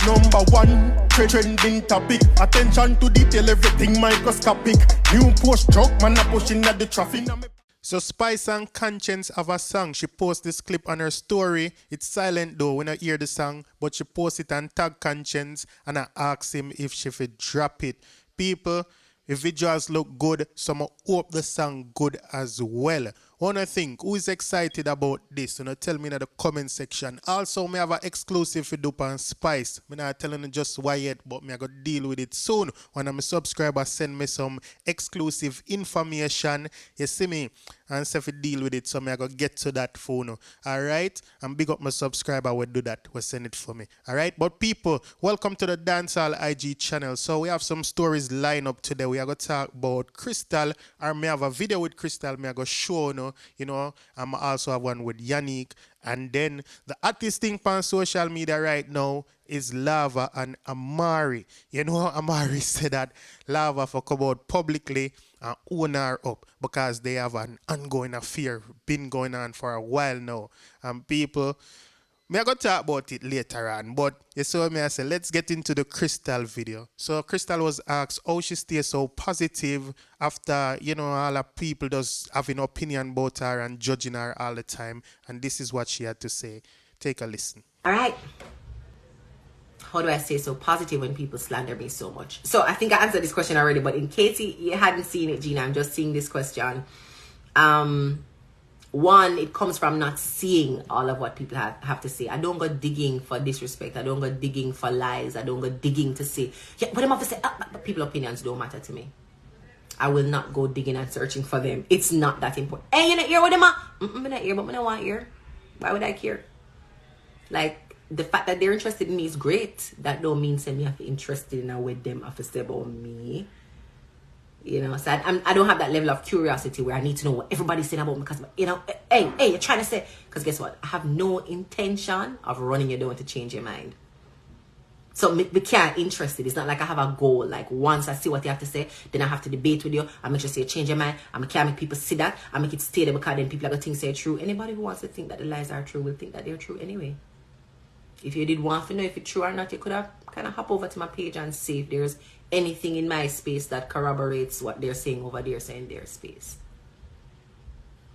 Number one, trending topic. Attention to detail, everything microscopic. New post truck, man a pushing at the traffic. So Spice and Konshens have a song. She posts this clip on her story. It's silent though when I hear the song, but she posts it and tag Konshens and I ask him if she should drop it. People, if visuals look good, so I hope the song good as well. Wanna think who is excited about this? Tell me in the comment section. Also, me have an exclusive for Dupe and Spice. Me not telling you just why yet, but me I gotta deal with it soon. When I'm a subscriber, send me some exclusive information. You see me? And say if you deal with it, so me I gotta get to that phone. Alright? And big up my subscriber will do that. Will send it for me. Alright? But people, welcome to the Dancehall IG channel. So we have some stories lined up today. We are gonna talk about Krystal, or me have a video with Krystal. Me I go show I'm also have one with Yannick. And then the hottest thing on social media right now is Lava and Amari. Amari said that Lava for come out publicly and own her up because they have an ongoing affair, been going on for a while now. And people, me I gonna talk about it later on, but you saw me I say let's get into the Krystal video. So Krystal was asked how she stays so positive after all the people just having opinion about her and judging her all the time, and this is what she had to say. Take a listen. All right. How do I stay so positive when people slander me so much? So I think I answered this question already, but in case you hadn't seen it, Gina, I'm just seeing this question. One, it comes from not seeing all of what people have to say. I don't go digging for disrespect. I don't go digging for lies. I don't go digging to say, yeah, what am I to say? But people's opinions don't matter to me. I will not go digging and searching for them. It's not that important. Hey, you not hear what them are? I'm not hear, but I don't want to hear. Why would I care? Like, the fact that they're interested in me is great. That don't mean say me have to interested in what them have to say about me. So I don't have that level of curiosity where I need to know what everybody's saying about me because, hey, you're trying to say, because guess what? I have no intention of running you down to change your mind. So we can't interested. It's not like I have a goal. Like once I see what you have to say, then I have to debate with you. I make sure you change your mind. I can't make people see that. I make it stay there because then people are going to think say true. Anybody who wants to think that the lies are true will think that they're true anyway. If you did want to know if it's true or not, you could have kind of hop over to my page and see if there's anything in my space that corroborates what they're saying over there, saying their space.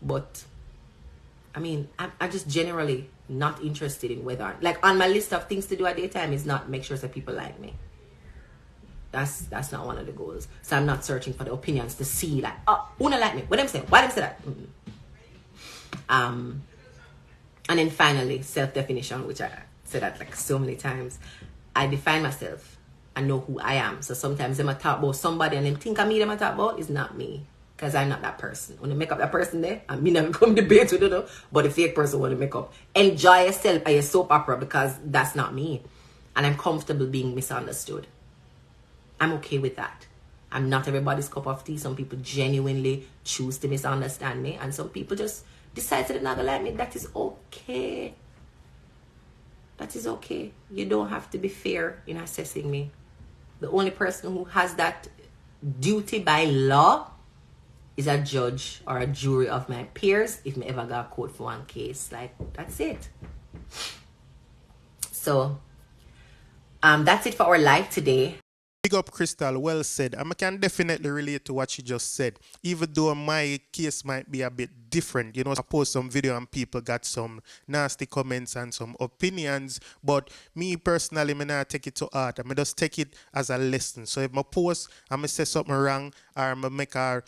But, I'm just generally not interested in whether, like on my list of things to do at daytime is not make sure that people like me. That's not one of the goals. So I'm not searching for the opinions to see like, oh, who don't like me? What them say? Why them say that? And then finally, self-definition, which I said that like so many times. I define myself. I know who I am. So sometimes them I talk about somebody and them think of me them I talk about is not me. Because I'm not that person. When you make up that person there, I mean I come debate with you, but the fake person want to make up. Enjoy yourself at your soap opera because that's not me. And I'm comfortable being misunderstood. I'm okay with that. I'm not everybody's cup of tea. Some people genuinely choose to misunderstand me. And some people just decide to not like me. That is okay. That is okay. You don't have to be fair in assessing me. The only person who has that duty by law is a judge or a jury of my peers if me ever got caught for one case. Like, that's it. So, that's it for our live today. Big up Krystal, well said. I can definitely relate to what she just said. Even though my case might be a bit different. I post some video and people got some nasty comments and some opinions. But me personally, I not take it to heart. I just take it as a lesson. So if I post, I say something wrong or I make a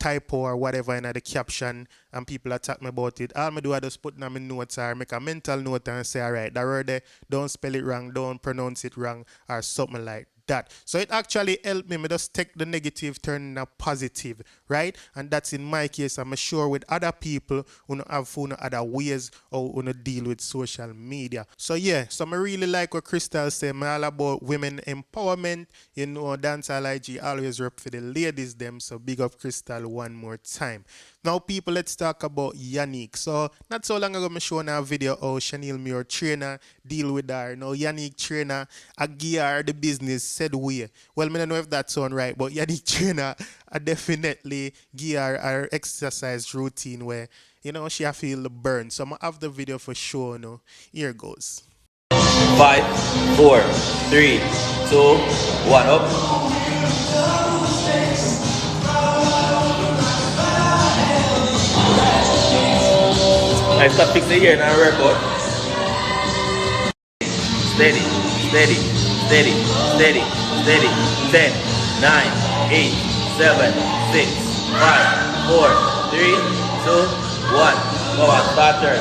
typo or whatever in the caption and people attack me about it, all I do is just put in my notes or make a mental note and say, all right, that word there, don't spell it wrong, don't pronounce it wrong or something like that. So it actually helped me just take the negative, turn into positive, right? And that's in my case. I'm sure with other people who have found other ways or who deal with social media. So yeah, so I really like what Krystal said. I'm all about women empowerment. Dancehall IG always rep for the ladies them. So big up Krystal one more time. Now people, let's talk about Yanique. So not so long ago I showed a video how Chanel Muir trainer deal with her. Now Yanique trainer a gear the business said way. Well, I don't know if that sound right, but Yanique trainer definitely gear her exercise routine where she feel the burn. So I'm gonna have the video for sure. Here goes. 5, 4, 3, 2, 1, up. I stop fix the ear and I work out. Steady, steady, steady, steady, steady. 10, 9, 8, 7, 6, 5, 4, 3, 2, 1. Go on, start turn.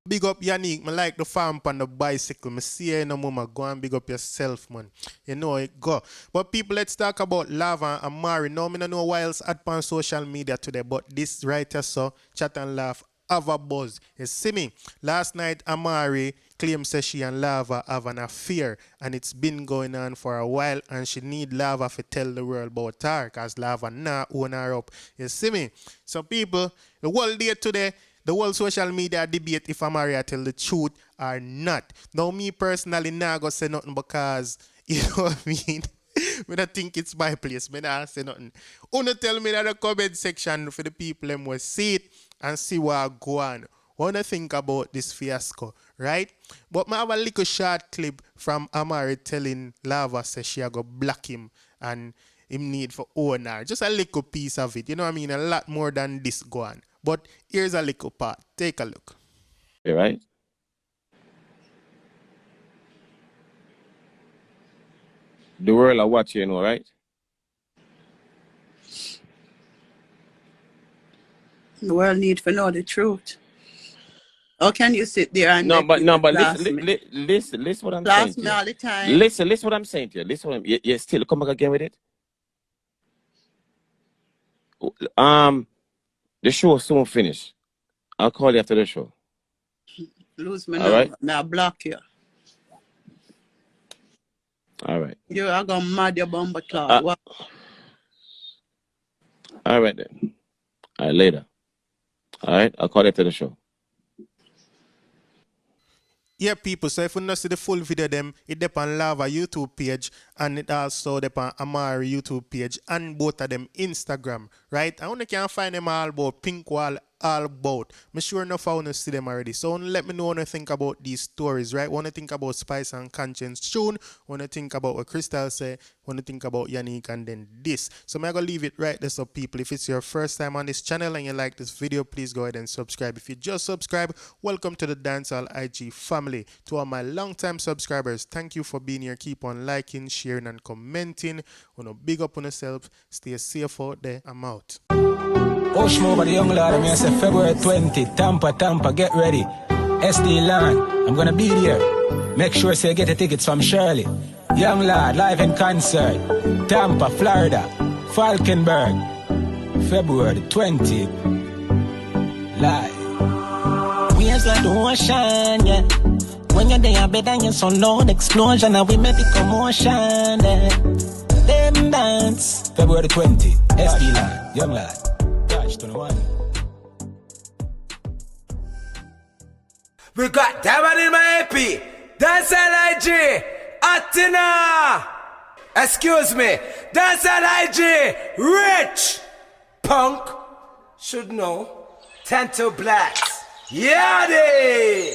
Big up Yannick, I like the farm on the bicycle. I see you no mama, go and big up yourself, man. You know it go. But people, let's talk about Lava and Amari. Now, I don't know why else at on social media today, but this right here, so chat and laugh, have a buzz. You see me? Last night, Amari claims that she and Lava have an affair, and it's been going on for a while, and she need Lava to tell the world about her, because Lava nah own her up. You see me? So people, the whole day today, the whole social media debate if Amari tell the truth or not. Now, me personally, nah go say nothing because, you know what I mean? I don't think it's my place. I not say nothing. Wanna tell me that the comment section for the people them will see it and see what go on. Wanna think about this fiasco, right? But I have a little short clip from Amari telling Lava say she go block him and him need for owner. Just a little piece of it. You know what I mean? A lot more than this go on. But here's a little part. Take a look. Yeah, right? The world are watching, you know, right? The world need to know the truth. How can you sit there and But listen listen what I'm saying to me you. all the time? Listen what I'm saying to you. Listen what I'm you still come back again with it. The show soon finish. I'll call you after the show. Lose my All number. right? Now block you. All right. You are gonna mad your bumper cloud. All right then. All right, later. All right, I'll call you after the show. Yeah, people, so if you not see the full video them, it depend on Lava YouTube page and it also depend on Amari YouTube page and both of them Instagram, right? I only can find them all about Pink Wall, all about. I'm sure enough I want to see them already. So let me know what you think about these stories, right? Want to think about Spice and Konshens tune, want to think about what Krystal say, want to think about Yanique and then this. So I'm going to leave it right there, so people, if it's your first time on this channel and you like this video, please go ahead and subscribe. If you just subscribe, welcome to the Dancehall IG family. To all my long-time subscribers, thank you for being here. Keep on liking, sharing, and commenting. Want to big up on yourself. Stay safe out there. I'm out. Push more by the young lad, I say February 20, Tampa, get ready. SD Land, I'm gonna be there. Make sure say get the tickets from Shirley. Young lad, live in concert. Tampa, Florida, Falkenberg, February 20, live. Waves like the ocean, yeah. When you're there, better than your sun loud explosion, and we make the commotion, yeah. Them dance. February 20, SD Land, young lad. 21. We got Diamond in my AP. Dancehall IG. Atina. Excuse me. Dancehall IG. Rich. Punk. Should know. 10 to blacks. Yeah, they.